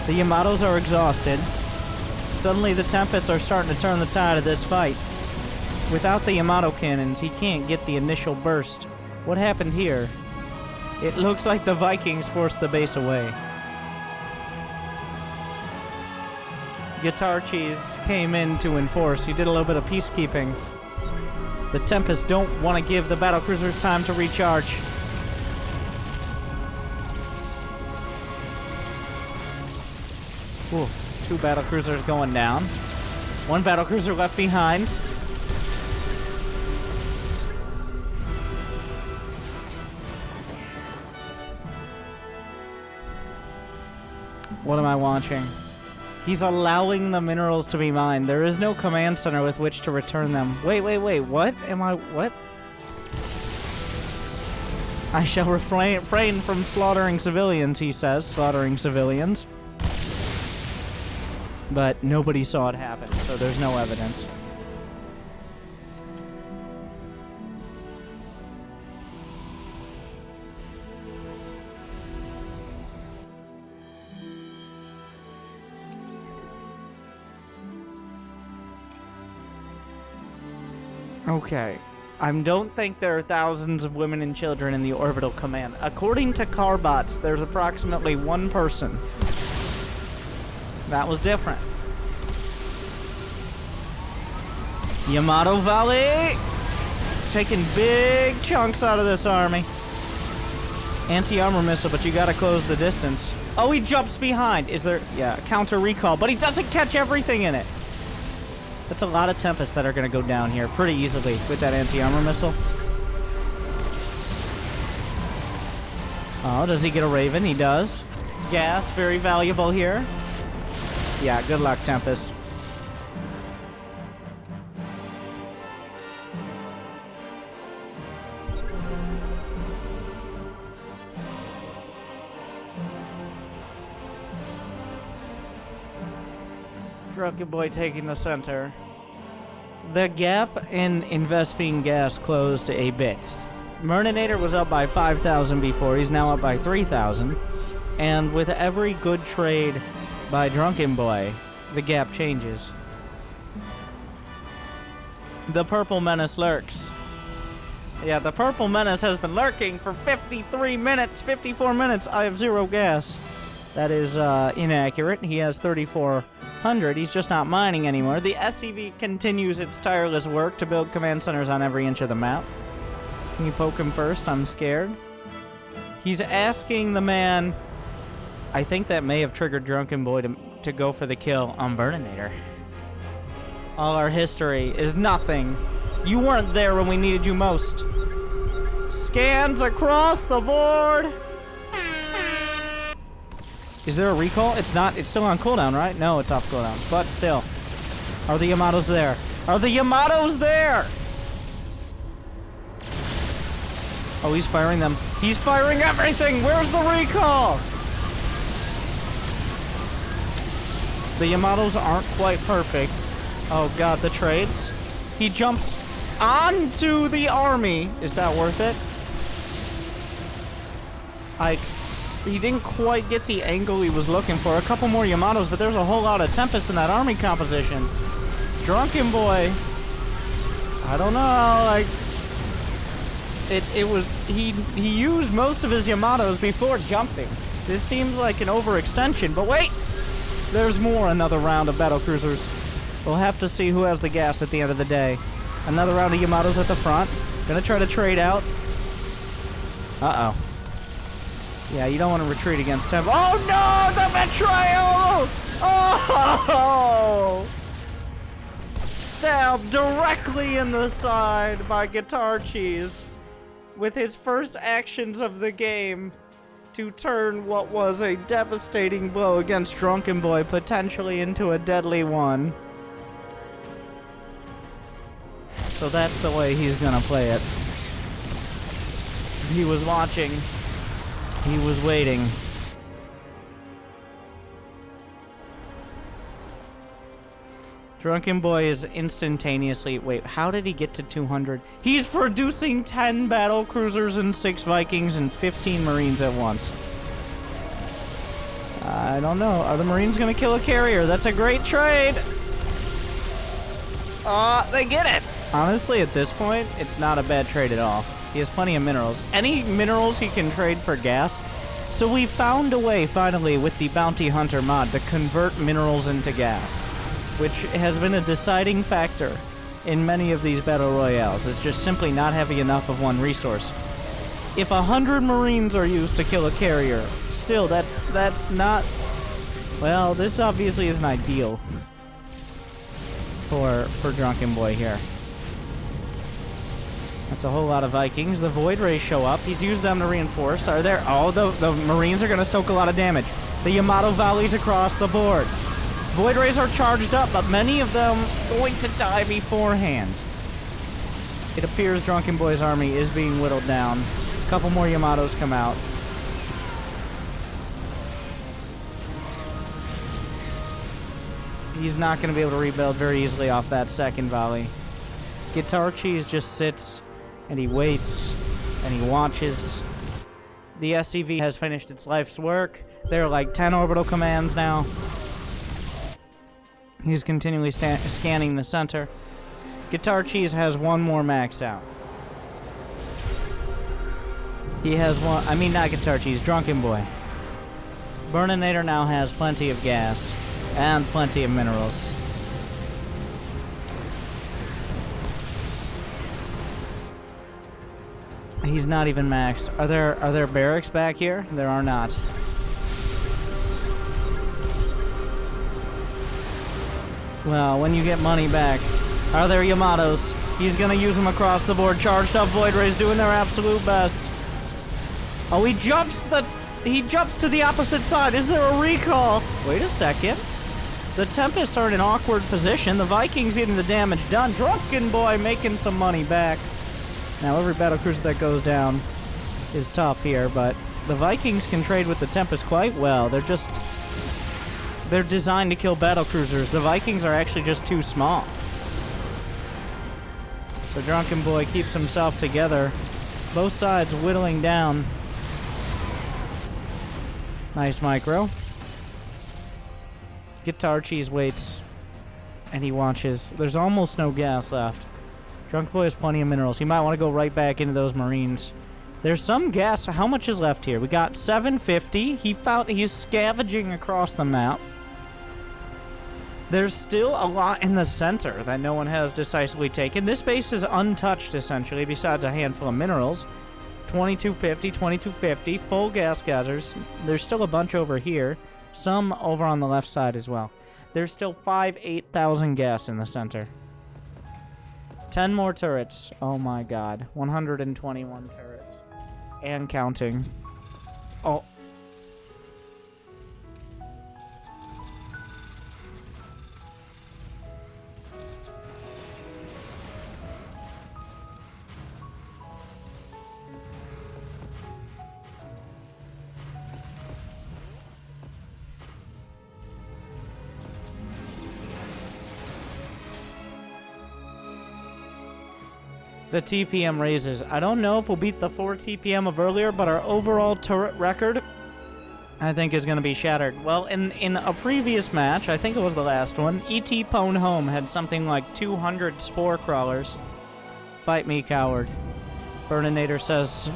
The Yamatos are exhausted. Suddenly the Tempests are starting to turn the tide of this fight. Without the Yamato cannons, he can't get the initial burst. What happened here? It looks like the Vikings forced the base away. Guitar Cheese came in to enforce. He did a little bit of peacekeeping. The Tempests don't want to give the battlecruisers time to recharge. Ooh, 2 battlecruisers going down. 1 battlecruiser left behind. What am I watching? He's allowing the minerals to be mined. There is no command center with which to return them. Wait, what? What? I shall refrain from slaughtering civilians, he says. Slaughtering civilians. But nobody saw it happen, so there's no evidence. Okay. I don't think there are thousands of women and children in the orbital command. According to Carbots, there's approximately 1 person. That was different. Yamato Valley! Taking big chunks out of this army. Anti-armor missile, but you gotta close the distance. Oh, he jumps behind. Is there... Yeah, counter recall, but he doesn't catch everything in it. That's a lot of Tempests that are going to go down here pretty easily with that anti-armor missile. Oh, does he get a Raven? He does. Gas, very valuable here. Yeah, good luck, Tempest. Drunken Boy taking the center. The gap in Invesping gas closed a bit. Murninator was up by 5,000 before. He's now up by 3,000. And with every good trade by Drunken Boy, the gap changes. The Purple Menace lurks. Yeah, the Purple Menace has been lurking for 53 minutes, 54 minutes. I have 0 gas. That is inaccurate. He has 3,400. He's just not mining anymore. The SCV continues its tireless work to build command centers on every inch of the map. Can you poke him first? I'm scared. He's asking the man... I think that may have triggered Drunken Boy to go for the kill on Burninator. All our history is nothing. You weren't there when we needed you most. Scans across the board! Is there a recall? It's not. It's still on cooldown, right? No, it's off cooldown. But still. Are the Yamatos there? Are the Yamatos there? Oh, he's firing them. He's firing everything! Where's the recall? The Yamatos aren't quite perfect. Oh god, the trades. He jumps onto the army. Is that worth it? He didn't quite get the angle he was looking for. A couple more Yamatos, but there's a whole lot of Tempests in that army composition. Drunken Boy. I don't know, like... He used most of his Yamatos before jumping. This seems like an overextension, but wait! There's more, another round of battlecruisers. We'll have to see who has the gas at the end of the day. Another round of Yamatos at the front. Gonna try to trade out. Uh-oh. Yeah, you don't want to retreat against Temp. Oh no! The betrayal! Oh! Stabbed directly in the side by Guitar Cheese with his first actions of the game to turn what was a devastating blow against Drunken Boy potentially into a deadly one. So that's the way he's gonna play it. He was watching. He was waiting. Drunken Boy is instantaneously... Wait, how did he get to 200? He's producing 10 battle cruisers and 6 Vikings and 15 Marines at once. I don't know. Are the Marines going to kill a carrier? That's a great trade! They get it! Honestly, at this point, it's not a bad trade at all. He has plenty of minerals. Any minerals he can trade for gas. So we found a way, finally, with the Bounty Hunter mod to convert minerals into gas, which has been a deciding factor in many of these battle royales. It's just simply not having enough of one resource. If 100 Marines are used to kill a carrier, still, that's not... Well, this obviously isn't ideal for Drunken Boy here. That's a whole lot of Vikings. The Void Rays show up. He's used them to reinforce. Are there... Oh, the Marines are going to soak a lot of damage. The Yamato volleys across the board. Void Rays are charged up, but many of them going to die beforehand. It appears Drunken Boy's army is being whittled down. A couple more Yamatos come out. He's not going to be able to rebuild very easily off that second volley. Guitar Cheese just sits, and he waits, and he watches. The SCV has finished its life's work. There are like 10 orbital commands now. He's continually scanning the center. Guitar Cheese has one more max out. He has one... I mean, not Guitar Cheese, Drunken Boy. Burninator now has plenty of gas and plenty of minerals. He's not even maxed. Are there barracks back here? There are not. Well, when you get money back, are there Yamatos? He's gonna use them across the board. Charged up Void Rays doing their absolute best. Oh, he jumps to the opposite side. Is there a recall? Wait a second. The Tempests are in an awkward position. The Vikings getting the damage done. Drunken Boy making some money back. Now, every battlecruiser that goes down is tough here, but the Vikings can trade with the Tempest quite well. They're designed to kill battlecruisers. The Vikings are actually just too small. So Drunken Boy keeps himself together. Both sides whittling down. Nice micro. Guitar Cheese waits, and he watches. There's almost no gas left. Drunken Boy has plenty of minerals. He might want to go right back into those Marines. There's some gas. How much is left here? We got 750. He's scavenging across the map. There's still a lot in the center that no one has decisively taken. This base is untouched, essentially, besides a handful of minerals. 2250, 2250, full gas geysers. There's still a bunch over here. Some over on the left side as well. There's still 8,000 gas in the center. 10 more turrets. Oh my god. 121 turrets. And counting. Oh. The TPM raises. I don't know if we'll beat the 4 TPM of earlier, but our overall turret record, I think, is going to be shattered. Well, in a previous match, I think it was the last one, E.T. Pone Home had something like 200 spore crawlers. Fight me, coward. Burninator says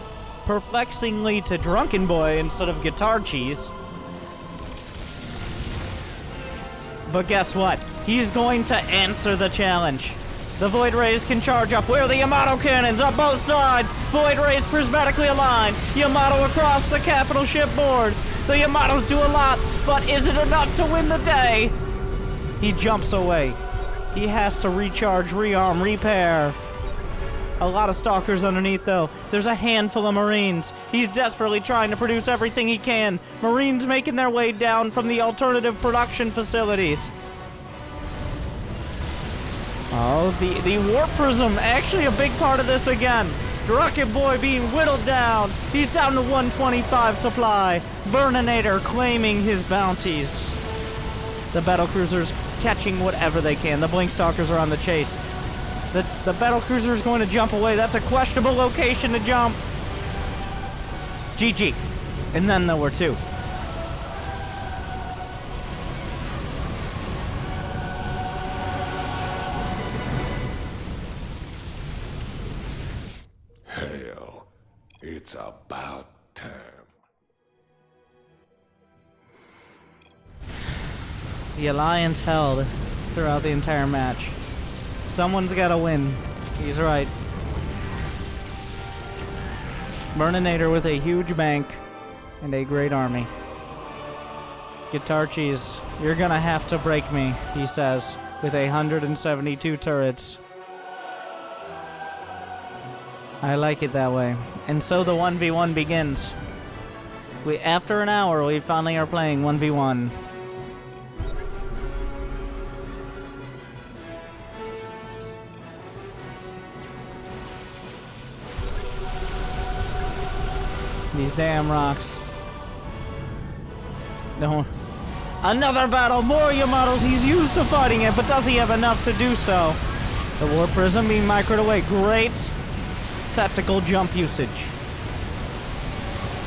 perplexingly to Drunken Boy instead of Guitar Cheese. But guess what? He's going to answer the challenge. The Void Rays can charge up. Where are the Yamato cannons? On both sides. Void Rays prismatically aligned. Yamato across the capital ship board. The Yamatos do a lot, but is it enough to win the day? He jumps away. He has to recharge, rearm, repair. A lot of stalkers underneath, though. There's a handful of Marines. He's desperately trying to produce everything he can. Marines making their way down from the alternative production facilities. Oh, the Warp Prism, actually a big part of this again. Drunken Boy being whittled down. He's down to 125 supply. Burninator claiming his bounties. The battlecruisers catching whatever they can. The Blink Stalkers are on the chase. The battlecruiser is going to jump away. That's a questionable location to jump. GG. And then there were two. Hell, it's about time. The Alliance held throughout the entire match. Someone's gotta win. He's right. Burninator with a huge bank and a great army. Guitar Cheese, you're gonna have to break me, he says, with 172 turrets. I like it that way. And so the 1v1 begins. After an hour, we finally are playing 1v1. These damn rocks. No. Another battle! More Yamatos! He's used to fighting it, but does he have enough to do so? The War Prism being microed away. Great tactical jump usage.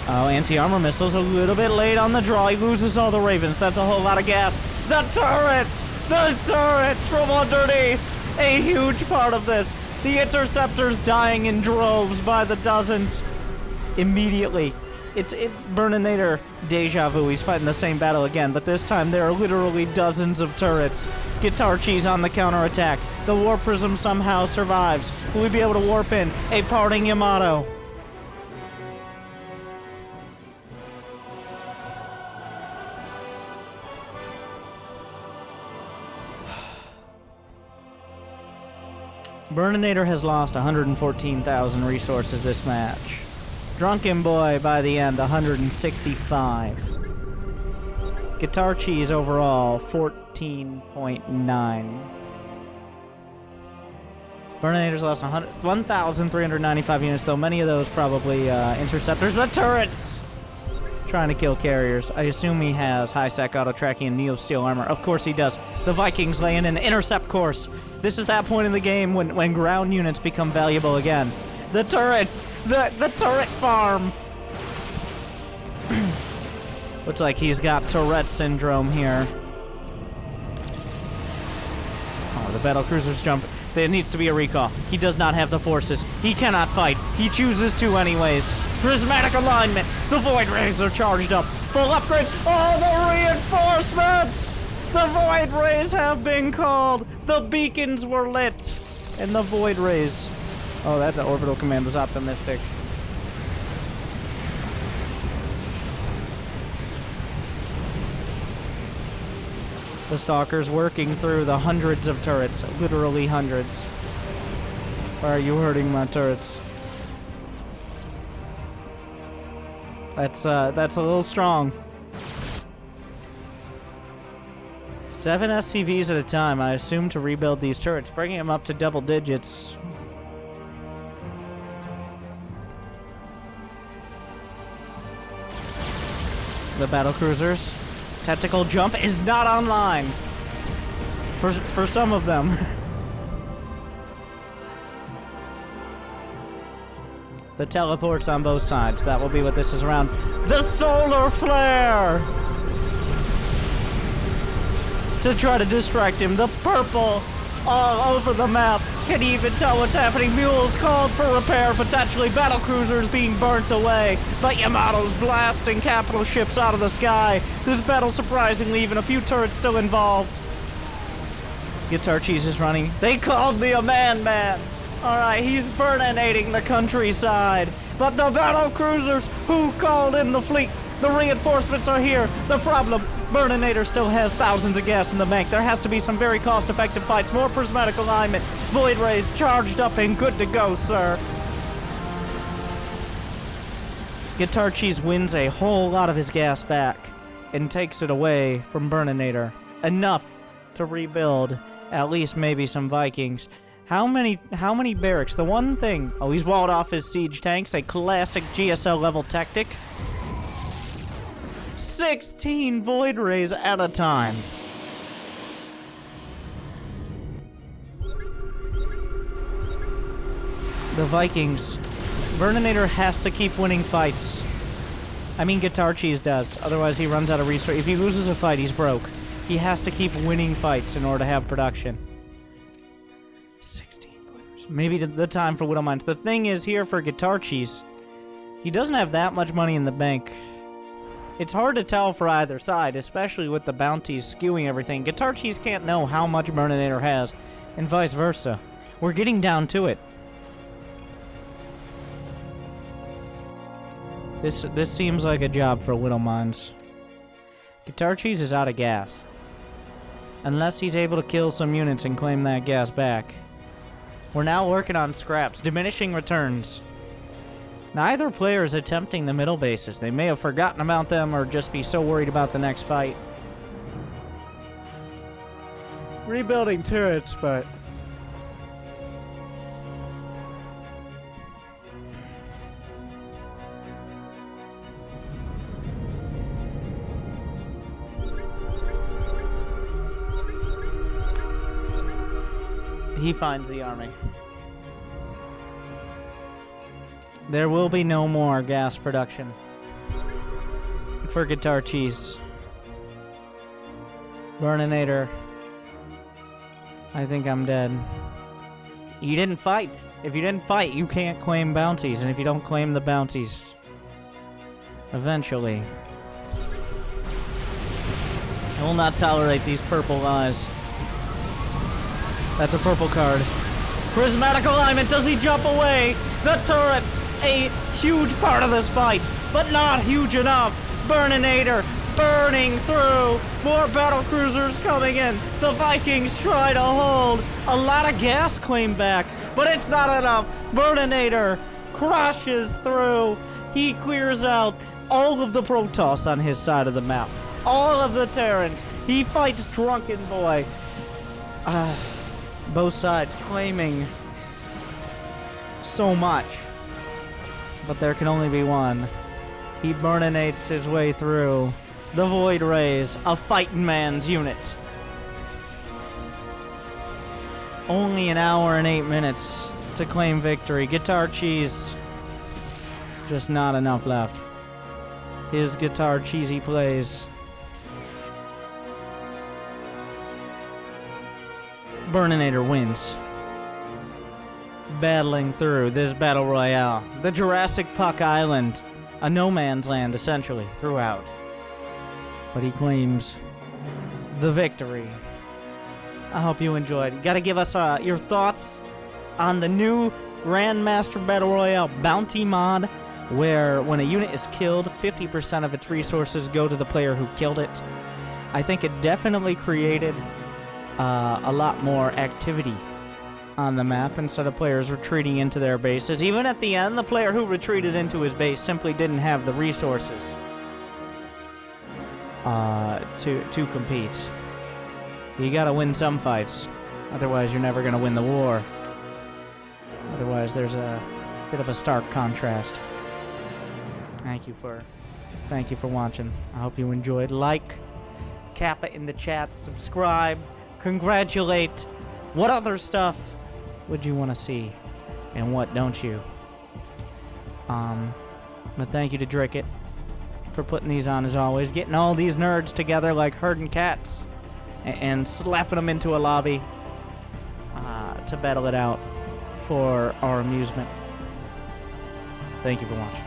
Oh, anti-armor missiles a little bit late on the draw. He loses all the Ravens. That's a whole lot of gas. The turrets! The turrets from underneath! A huge part of this. The interceptors dying in droves by the dozens. Immediately. It's Burninator deja vu. He's fighting the same battle again, but this time there are literally dozens of turrets. Guitar Cheese on the counterattack. The War Prism somehow survives. Will we be able to warp in a parting Yamato? Burninator has lost 114,000 resources this match. Drunken Boy by the end, 165. Guitar Cheese overall, 14.9. Burninator's lost 1,395 units, though many of those probably interceptors. The turrets! Trying to kill carriers. I assume he has high-sec auto-tracking and Neo-Steel armor. Of course he does. The Vikings lay in an intercept course. This is that point in the game when ground units become valuable again. The turret! The turret farm! Looks like he's got Tourette syndrome here. Oh, the battlecruiser's jumping. There needs to be a recall. He does not have the forces. He cannot fight. He chooses to anyways. Prismatic alignment. The Void Rays are charged up. Full upgrades. Oh, the reinforcements! The Void Rays have been called. The beacons were lit. And the Void Rays. Oh, that orbital command was optimistic. The Stalkers working through the hundreds of turrets. Literally hundreds. Why are you hurting my turrets? That's a little strong. 7 SCVs at a time, I assume, to rebuild these turrets, bringing them up to double digits. The battlecruisers. Tactical jump is not online. For some of them. The teleports on both sides. That will be what this is around. The solar flare! To try to distract him. The purple all over the map. Can he even tell what's happening? Mules called for repair. Potentially battlecruisers being burnt away. But Yamato's blasting capital ships out of the sky. This battle surprisingly even a few turrets still involved. Guitar Cheese is running. They called me a man. Alright, he's burninating the countryside. But the battlecruisers, who called in the fleet? The reinforcements are here. The problem, Burninator still has thousands of gas in the bank. There has to be some very cost-effective fights. More prismatic alignment. Void Rays charged up and good to go, sir. Guitar Cheese wins a whole lot of his gas back and takes it away from Burninator. Enough to rebuild at least maybe some Vikings. How many barracks? The one thing... Oh, he's walled off his siege tanks. A classic GSL level tactic. 16 Void Rays at a time. The Vikings. Burninator has to keep winning fights. I mean, Guitar Cheese does. Otherwise, he runs out of resources. If he loses a fight, he's broke. He has to keep winning fights in order to have production. 16 players. Maybe the time for Widow Mines. The thing is here for Guitar Cheese, he doesn't have that much money in the bank. It's hard to tell for either side, especially with the bounties skewing everything. Guitar Cheese can't know how much Burninator has, and vice versa. We're getting down to it. This seems like a job for Widow Mines. Guitar Cheese is out of gas. Unless he's able to kill some units and claim that gas back. We're now working on scraps, diminishing returns. Neither player is attempting the middle bases. They may have forgotten about them or just be so worried about the next fight. Rebuilding turrets, but... he finds the army. There will be no more gas production for Guitar Cheese. Burninator. I think I'm dead. You didn't fight. If you didn't fight, you can't claim bounties. And if you don't claim the bounties, eventually, I will not tolerate these purple eyes. That's a purple card. Prismatic alignment. Does he jump away? The turret's a huge part of this fight, but not huge enough. Burninator burning through. More battle cruisers coming in. The Vikings try to hold. A lot of gas claimed back, but it's not enough. Burninator crashes through. He clears out all of the Protoss on his side of the map. All of the Terrans. He fights Drunken Boy. Both sides claiming so much, but there can only be one. He burninates his way through the Void Rays, a fighting man's unit. Only an hour and 8 minutes to claim victory. Guitar Cheese, just not enough left. His Guitar Cheesy plays. Burninator wins. Battling through this battle royale. The Jurassic Puck Island. A no man's land, essentially, throughout. But he claims the victory. I hope you enjoyed. You gotta give us your thoughts on the new Grandmaster Battle Royale bounty mod, where when a unit is killed, 50% of its resources go to the player who killed it. I think it definitely created a lot more activity on the map instead of players retreating into their bases. Even at the end, the player who retreated into his base simply didn't have the resources to compete. You gotta win some fights, otherwise you're never gonna win the war. Otherwise there's a bit of a stark contrast. Thank you for watching. I hope you enjoyed. Like, cap it in the chat, subscribe, congratulate. What other stuff would you want to see, and what don't you? But thank you to Drickit for putting these on as always, getting all these nerds together like herding cats, and slapping them into a lobby to battle it out for our amusement. Thank you for watching.